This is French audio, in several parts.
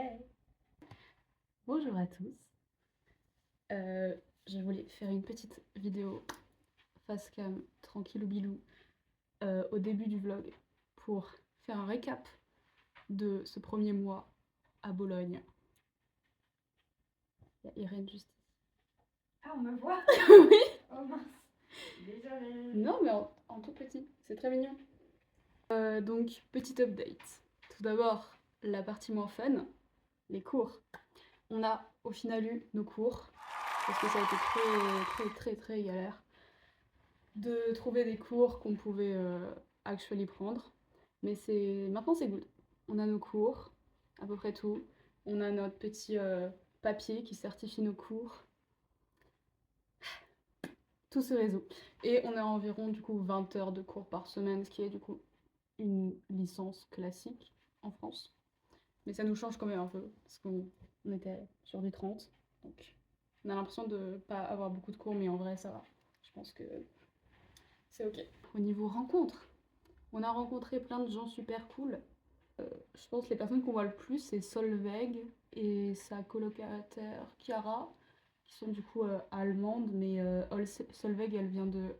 Hey. Bonjour à tous. Je voulais faire une petite vidéo face cam, tranquillou bilou, au début du vlog pour faire un récap de ce premier mois à Bologne. Il y a Irène juste ici. Ah, on me voit. Oui. Oh mince. Désolée. Non, mais en tout petit, c'est très mignon. Donc, petit update. Tout d'abord, la partie moins fun, les cours. On a au final eu nos cours, parce que ça a été très galère de trouver des cours qu'on pouvait actually prendre. Mais maintenant c'est good. On a nos cours, à peu près tout. On a notre petit papier qui certifie nos cours. Tout se résout. Et on a environ du coup 20 heures de cours par semaine, ce qui est du coup une licence classique en France. Mais ça nous change quand même un peu, parce qu'on était sur du 30. Donc on a l'impression de pas avoir beaucoup de cours, mais en vrai ça va. Je pense que c'est ok. Au niveau rencontres, on a rencontré plein de gens super cool. Je pense que les personnes qu'on voit le plus, c'est Solveig et sa colocataire Chiara, qui sont du coup allemandes, mais Solveig, elle vient de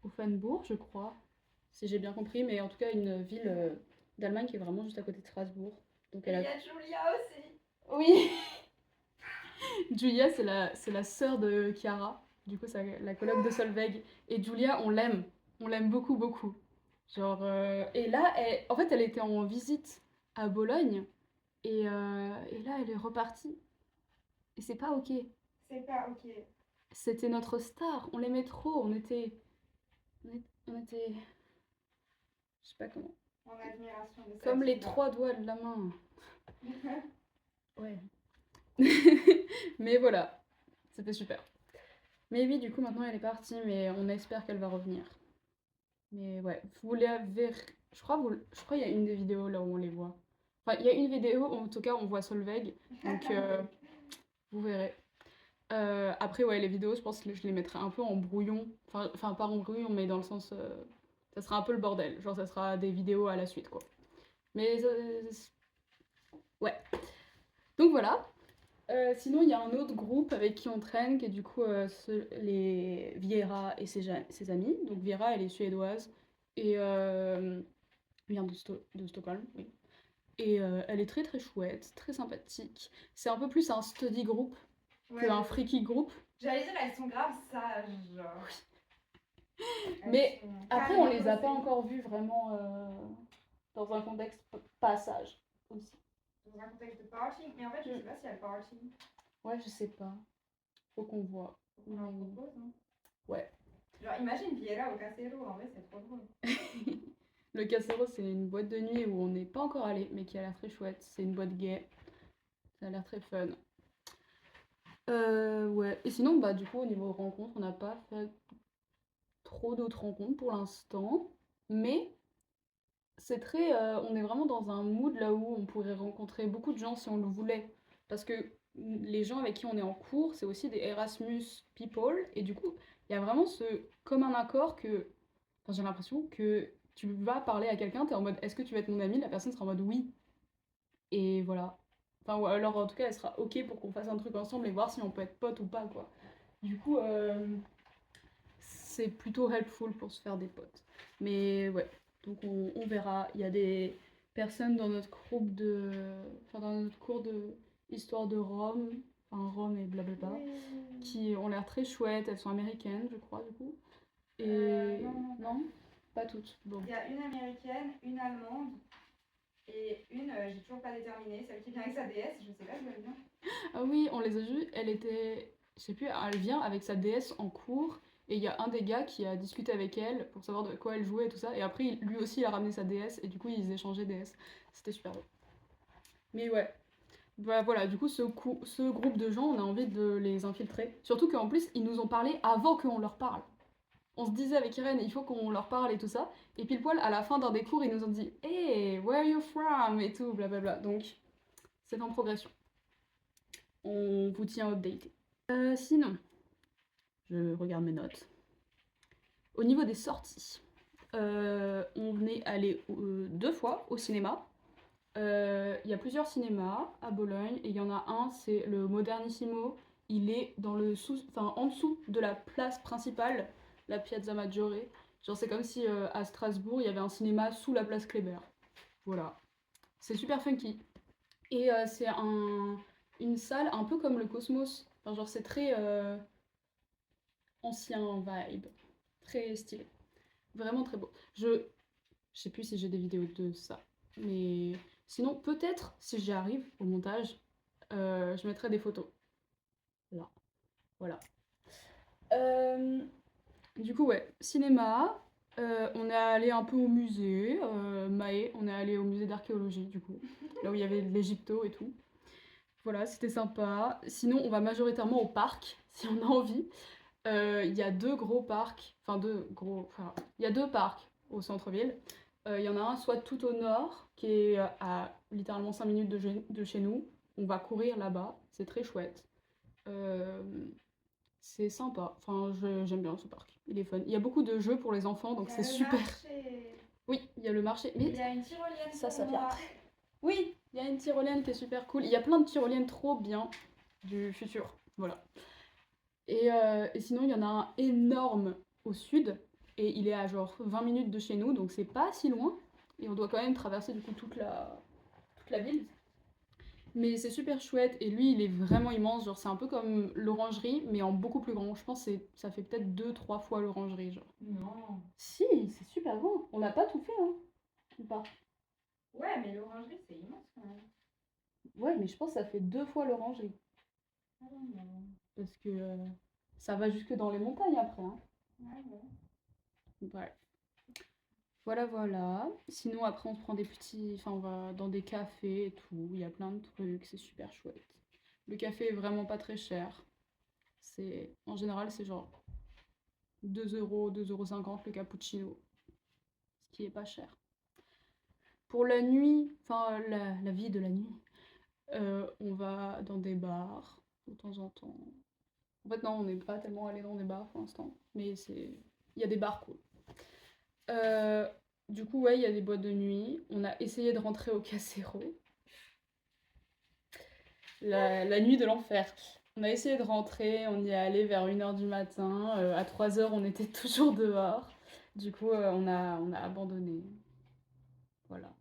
Offenbourg, je crois, si j'ai bien compris, mais en tout cas une ville d'Allemagne qui est vraiment juste à côté de Strasbourg. Donc Et elle il y a... a Julia aussi. Oui. Julia, c'est la sœur de Chiara, du coup c'est la coloc de Solveig. Et Julia, on l'aime beaucoup. Genre, et là, en fait, elle était en visite à Bologne, et là, elle est repartie. Et c'est pas ok. C'est pas ok. C'était notre star, on l'aimait trop, on était, je sais pas comment, En admiration de sa comme les diva. 3 doigts de la main. Ouais. Mais voilà, c'était super. Mais oui, du coup, maintenant, elle est partie, mais on espère qu'elle va revenir. Mais ouais, vous les verrez. Je crois qu'il y a une des vidéos là où on les voit. Enfin, il y a une vidéo où en tout cas on voit Solveig, donc vous verrez. Après, ouais, les vidéos, je pense que je les mettrai un peu en brouillon. Enfin pas en brouillon, mais dans le sens. Ça sera un peu le bordel. Genre, ça sera des vidéos à la suite, quoi. Mais ouais. Donc voilà. Sinon, il y a un autre groupe avec qui on traîne, qui est du coup les Viera et ses amis. Donc Viera, elle est suédoise et vient de Stockholm, oui. Et elle est très chouette, très sympathique. C'est un peu plus un study group Ouais, qu'un freaky group. j'allais dire, elles sont graves sages. Mais après, on les a pas posées. encore vues vraiment dans un contexte passage aussi. Dans un contexte de party. Mais en fait, je sais pas si elle party. Ouais, je sais pas. Faut qu'on voit. On leur propose, hein. Ouais. Genre, imagine Viera au Casero, en vrai, c'est trop drôle. Le Casero, c'est une boîte de nuit où on n'est pas encore allé, mais qui a l'air très chouette. C'est une boîte gay. Ça a l'air très fun. Ouais. Et sinon, bah, du coup, au niveau rencontres, on n'a pas fait trop d'autres rencontres pour l'instant. Mais c'est très. On est vraiment dans un mood là où on pourrait rencontrer beaucoup de gens si on le voulait. Parce que les gens avec qui on est en cours, c'est aussi des Erasmus people. Et du coup, il y a vraiment ce commun accord que. Enfin, j'ai l'impression que tu vas parler à quelqu'un, t'es en mode est-ce que tu vas être mon ami? La personne sera en mode oui. Et voilà. Enfin, ou alors en tout cas, elle sera ok pour qu'on fasse un truc ensemble et voir si on peut être potes ou pas, quoi. Du coup, c'est plutôt helpful pour se faire des potes. Mais ouais, donc on verra. Il y a des personnes dans notre groupe de. Enfin, dans notre cours de histoire de Rome, enfin Rome et blablabla, qui ont l'air très chouettes. Elles sont américaines, je crois, du coup. Et. Non. Pas toutes. Bon. Il y a une américaine, une allemande et une, j'ai toujours pas déterminé, celle qui vient avec sa déesse, je sais pas d'où elle vient. Ah oui, on les a vues. Elle était. Je sais plus, elle vient avec sa déesse en cours. Et il y a un des gars qui a discuté avec elle pour savoir de quoi elle jouait et tout ça. Et après, lui aussi, il a ramené sa déesse. Et du coup, ils échangeaient déesse. C'était super beau. Mais ouais. Bah voilà, du coup, ce groupe de gens, on a envie de les infiltrer. Surtout qu'en plus, ils nous ont parlé avant qu'on leur parle. On se disait avec Irène, il faut qu'on leur parle et tout ça. Et pile poil, à la fin d'un des cours, ils nous ont dit Hey, where are you from? Et tout, blablabla. Donc, c'est en progression. On vous tient updaté. Sinon, je regarde mes notes. Au niveau des sorties, on est allé 2 fois au cinéma. Il y a plusieurs cinémas à Bologne et il y en a un, c'est le Modernissimo. Il est dans le enfin, en dessous de la place principale, la Piazza Maggiore. Genre c'est comme si à Strasbourg il y avait un cinéma sous la place Kléber. Voilà. C'est super funky. Et c'est une salle un peu comme le Cosmos. Enfin, genre c'est très ancien vibe. Très stylé. Vraiment très beau. Je sais plus si j'ai des vidéos de ça. Mais sinon, peut-être, si j'y arrive au montage, je mettrai des photos. Là. Voilà. Du coup, ouais, cinéma. On est allé un peu au musée. Maé, on est allé au musée d'archéologie, du coup. Là où il y avait l'Égypto et tout. Voilà, c'était sympa. Sinon, on va majoritairement au parc, si on a envie. Il y a deux gros parcs. Enfin, il y a deux parcs au centre-ville. Il y en a un soit tout au nord, qui est à littéralement 5 minutes de chez nous. On va courir là-bas, c'est très chouette. Euh, c'est sympa, enfin j'aime bien ce parc, il est fun. Il y a beaucoup de jeux pour les enfants, donc c'est super. Marché. Oui, il y a le marché, mais Il y a une tyrolienne ça pour vient moi. après. Oui, il y a une tyrolienne qui est super cool. Il y a plein de tyroliennes trop bien du futur, voilà. Et sinon, il y en a un énorme au sud, et il est à genre 20 minutes de chez nous, donc c'est pas si loin. Et on doit quand même traverser du coup toute la ville. Mais c'est super chouette, et lui, il est vraiment immense. Genre, c'est un peu comme l'orangerie, mais en beaucoup plus grand. Je pense que ça fait peut-être 2-3 fois l'orangerie, genre. Non. Si, c'est super grand. On n'a pas tout fait, hein. Ou pas? Ouais, mais l'orangerie, c'est immense quand même. Ouais, mais je pense que ça fait 2 fois l'orangerie. Ah non. Parce que ça va jusque dans les montagnes après, hein. Ouais, ouais. Bref. Voilà, voilà. Sinon, après, on se prend des petits. Enfin, on va dans des cafés et tout. Il y a plein de trucs, c'est super chouette. Le café est vraiment pas très cher. En général, c'est genre 2 euros, 2,50 € le cappuccino. Ce qui est pas cher. Pour la nuit, enfin, la vie de la nuit, on va dans des bars de temps en temps. En fait, non, on n'est pas tellement allé dans des bars pour l'instant. Mais il y a des bars cool. Euh, du coup, ouais, il y a des boîtes de nuit. On a essayé de rentrer au Casero. La nuit de l'enfer. On a essayé de rentrer, on y est allé vers 1 h du matin. À 3 h, on était toujours dehors. Du coup, on a abandonné. Voilà.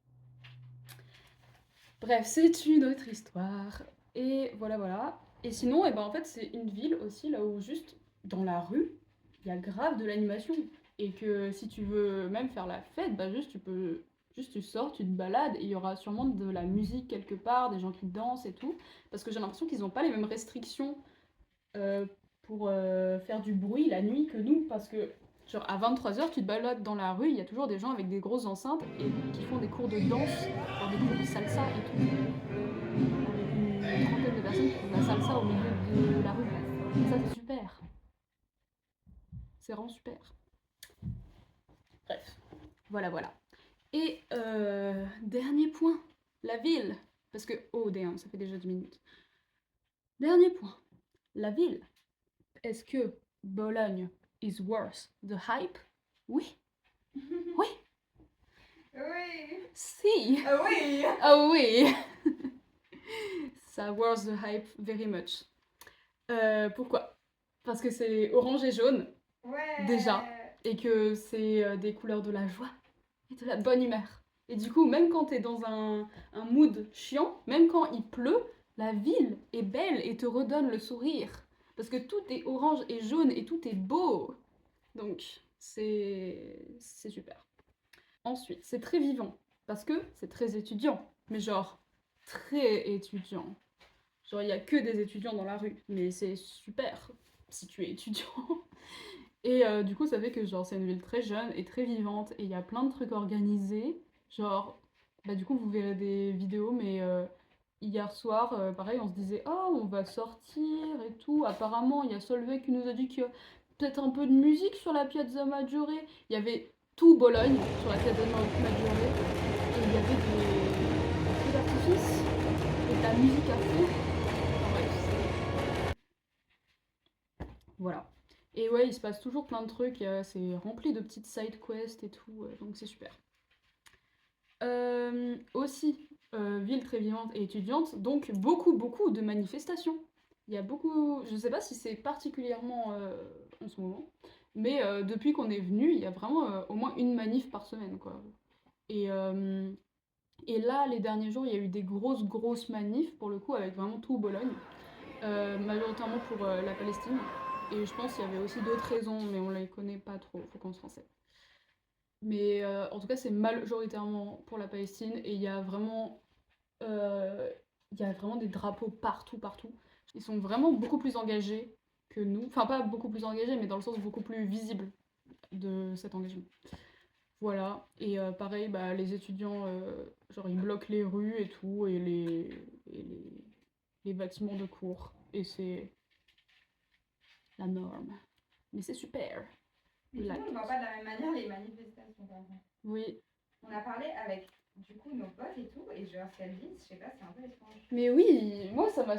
Bref, c'est une autre histoire. Et voilà, voilà. Et sinon, eh ben, en fait, c'est une ville aussi, là où juste dans la rue, il y a grave de l'animation. Et que si tu veux même faire la fête, bah juste tu sors, tu te balades, et il y aura sûrement de la musique quelque part, des gens qui dansent et tout. Parce que j'ai l'impression qu'ils n'ont pas les mêmes restrictions euh, pour faire du bruit la nuit que nous. Parce que, genre, à 23 h, tu te balades dans la rue, il y a toujours des gens avec des grosses enceintes et qui font des cours de danse, genre des cours de salsa et tout. Avec une trentaine de personnes qui font de la salsa au milieu de la rue. Ça, c'est super. C'est vraiment super. Bref, voilà, voilà. Et dernier point, la ville. Parce que, oh damn, ça fait déjà 10 minutes. Dernier point, la ville. Est-ce que Bologne is worth the hype? Oui. Oui. Oui. Si. Ah oui. Ah oui. Ça worth the hype very much. Pourquoi? Parce que c'est orange et jaune, Ouais. déjà, et que c'est des couleurs de la joie et de la bonne humeur. Et du coup, même quand t'es dans un mood chiant, même quand il pleut, la ville est belle et te redonne le sourire. Parce que tout est orange et jaune et tout est beau. Donc, c'est super. Ensuite, c'est très vivant. Parce que c'est très étudiant. Mais genre, très étudiant. Genre, il n'y a que des étudiants dans la rue. Mais c'est super si tu es étudiant. Et du coup, ça fait que genre c'est une ville très jeune et très vivante. Et il y a plein de trucs organisés. Genre, bah du coup, vous verrez des vidéos, mais hier soir, pareil, on se disait, oh, on va sortir et tout. Apparemment, il y a Solveig qui nous a dit qu'il y a peut-être un peu de musique sur la Piazza Maggiore. Il y avait tout Bologne sur la Piazza Maggiore. Et il y avait des feux d'artifice et de la musique à fond. Enfin, bref, voilà. Et ouais, il se passe toujours plein de trucs, c'est rempli de petites side quests et tout, donc c'est super. Aussi, ville très vivante et étudiante, donc beaucoup de manifestations. Il y a beaucoup, je sais pas si c'est particulièrement en ce moment, mais depuis qu'on est venu, il y a vraiment au moins une manif par semaine, quoi. Et, euh, et là, les derniers jours, il y a eu des grosses manifs, pour le coup, avec vraiment tout Bologne, majoritairement pour la Palestine. Et je pense qu'il y avait aussi d'autres raisons, mais on les connaît pas trop, faut qu'on se renseigne. Mais en tout cas, c'est majoritairement pour la Palestine, et il y a vraiment des drapeaux partout. Ils sont vraiment beaucoup plus engagés que nous. Enfin, pas beaucoup plus engagés, mais dans le sens beaucoup plus visible de cet engagement. Voilà, et pareil, bah, les étudiants, genre ils bloquent les rues et tout, les bâtiments de cours, et c'est la norme. Mais c'est super. Mais tout le monde ne voit pas de la même manière les manifestations, par exemple. Oui. On a parlé avec, du coup, nos potes et tout, et genre, ce qu'elles disent, je sais pas, c'est un peu étrange. Mais oui, moi ça m'a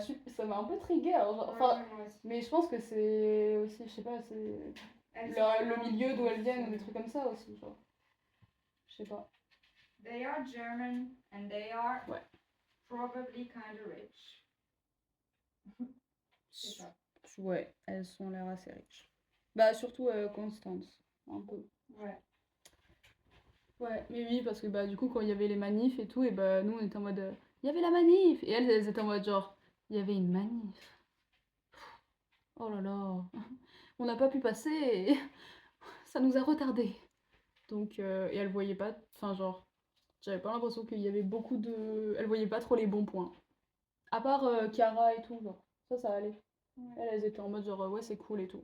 un peu trigger. Enfin, Ouais, moi aussi. mais je pense que c'est aussi, je sais pas, c'est le milieu d'où elles viennent ou des trucs comme ça aussi, genre. Je sais pas. They are German and they are Ouais. probably kind of rich. C'est ça. Ouais, elles ont l'air assez riches. Bah surtout Constance, un peu. Ouais. Ouais, mais oui, parce que bah du coup quand il y avait les manifs et tout, et bah nous on était en mode il y avait la manif! Et elles étaient en mode genre il y avait une manif. Oh là là, on n'a pas pu passer, ça nous a retardé. Donc, et elles voyaient pas, enfin genre, j'avais pas l'impression qu'il y avait beaucoup de... Elles voyaient pas trop les bons points. À part Chiara et tout, genre, ça allait. Ouais. Elles étaient en mode genre ouais c'est cool et tout.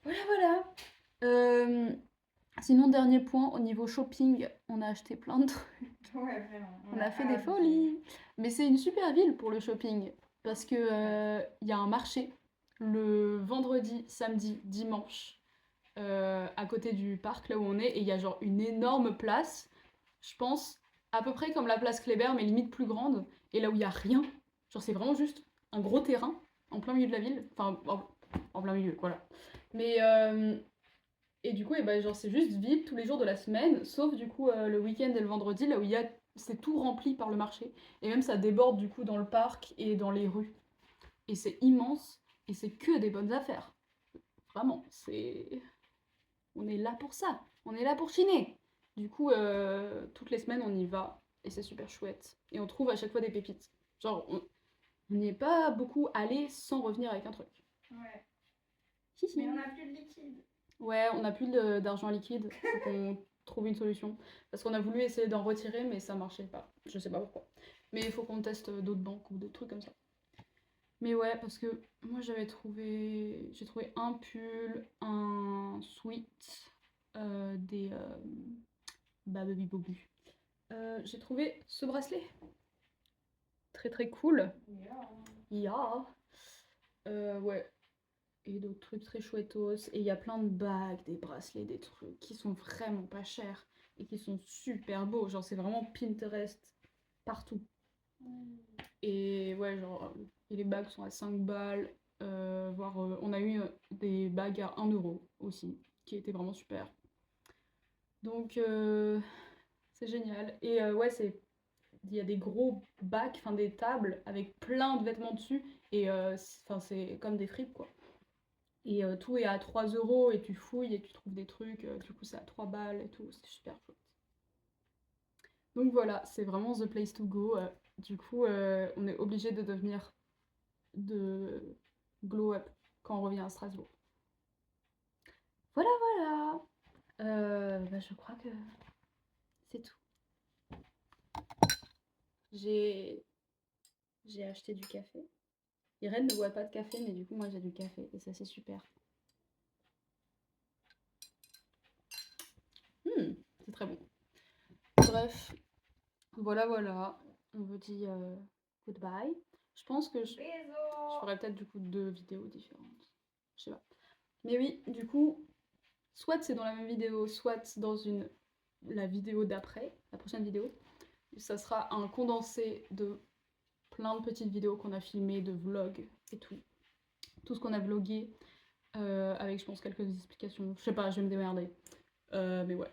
Voilà. Sinon, dernier point, au niveau shopping, on a acheté plein de trucs. Ouais, vraiment. On a fait des folies. Mais c'est une super ville pour le shopping. Parce que y a un marché le vendredi, samedi, dimanche, à côté du parc, là où on est. Et il y a genre une énorme place, je pense, à peu près comme la place Kléber, mais limite plus grande. Et là où il y a rien. Genre, c'est vraiment juste un gros terrain en plein milieu de la ville. Enfin, en plein milieu, voilà. Mais et du coup, et ben, genre, c'est juste vide tous les jours de la semaine, sauf du coup le week-end et le vendredi, là où c'est tout rempli par le marché. Et même ça déborde du coup dans le parc et dans les rues. Et c'est immense, et c'est que des bonnes affaires. Vraiment, c'est... On est là pour ça. On est là pour chiner. Du coup, toutes les semaines, on y va, et c'est super chouette. Et on trouve à chaque fois des pépites. Genre, on n'y est pas beaucoup allé sans revenir avec un truc. Ouais. Hihi. Mais on n'a plus de liquide. Ouais, on n'a plus d'argent liquide, faut qu'on trouve une solution. Parce qu'on a voulu essayer d'en retirer, mais ça marchait pas. Je sais pas pourquoi. Mais il faut qu'on teste d'autres banques ou des trucs comme ça. Mais ouais, parce que moi j'ai trouvé un pull, un sweat, des baby bobu. J'ai trouvé ce bracelet. Très cool. Yeah. Ouais, et d'autres trucs très chouettos. Et il y a plein de bagues, des bracelets, des trucs qui sont vraiment pas chers et qui sont super beaux. Genre, c'est vraiment Pinterest partout. Et ouais, genre, et les bagues sont à 5 balles. Voire, on a eu des bagues à 1 euro aussi, qui étaient vraiment super. Donc, c'est génial. Et ouais, il y a des gros bacs, enfin des tables avec plein de vêtements dessus. Et c'est comme des fripes, quoi. Et tout est à 3 euros et tu fouilles et tu trouves des trucs. Du coup, c'est à 3 balles et tout. C'est super chouette. Donc voilà, c'est vraiment the place to go. Du coup, on est obligé de glow up quand on revient à Strasbourg. Voilà. Bah, je crois que c'est tout. J'ai acheté du café. Irène ne boit pas de café, mais du coup, moi j'ai du café et ça, c'est super. C'est très bon. Bref, voilà. On vous dit goodbye. Je pense que je ferai peut-être du coup 2 vidéos différentes. Je sais pas. Mais oui, du coup, soit c'est dans la même vidéo, soit dans la vidéo d'après, la prochaine vidéo. Ça sera un condensé de plein de petites vidéos qu'on a filmées, de vlogs et tout. Tout ce qu'on a vlogué, avec je pense quelques explications. Je sais pas, je vais me démerder. Mais ouais.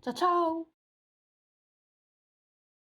Ciao